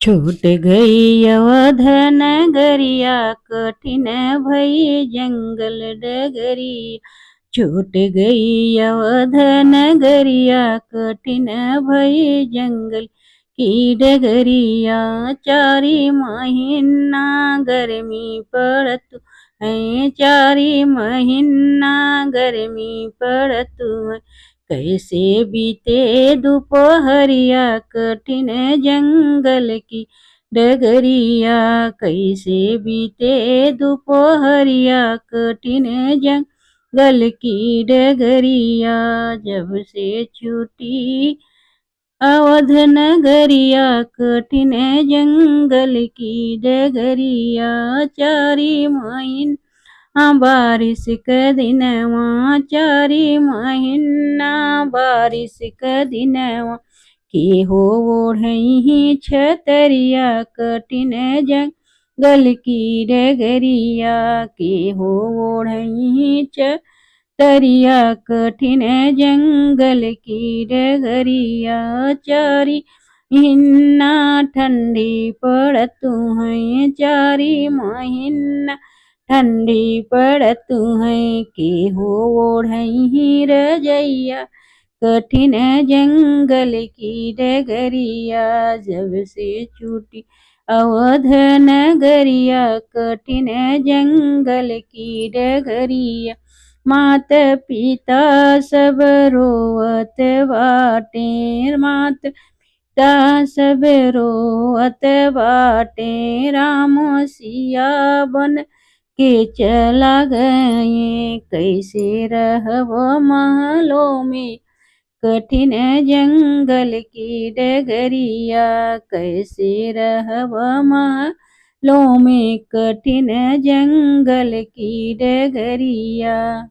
छूट गई अवध नगरिया, कठिन भई जंगल डगरिया। छूट गई अवध नगरिया, कठिन भई जंगल की डगरिया। चारी महीना गर्मी पड़त है, चारी महीना गर्मी पड़त है। कैसे बीते दोपहरिया, कठिन जंगल की डगरिया। कैसे बीते दोपहरिया, कठिन जंगल की डगरिया। जब से छूटी अवध नगरिया, कठिन जंगल की डगरिया। चारी महीना बारिश क दिनवा, चारी महीना बारिश क दिनवा। के हो ओढ़ही छतरिया, कठिन जंगल की डगरिया। के हो ओढ़ही छतरिया, कठिन जंगल की डगरिया। चारी महीना ठंडी पड़त है, चारी महीना ठंडी पड़त है। के हो ओढ़ही रजैया, कठिन जंगल की डगरिया। जब से छूटी अवध नगरिया, कठिन जंगल की डगरिया। मात पिता सब रोवत बाटे, मात पिता सब रोवत बाटे। राम सिया बन के चला गए, कैसे रहब महलों में, कठिन जंगल की डगरिया। कैसे रहब महलों में, कठिन जंगल की डगरिया।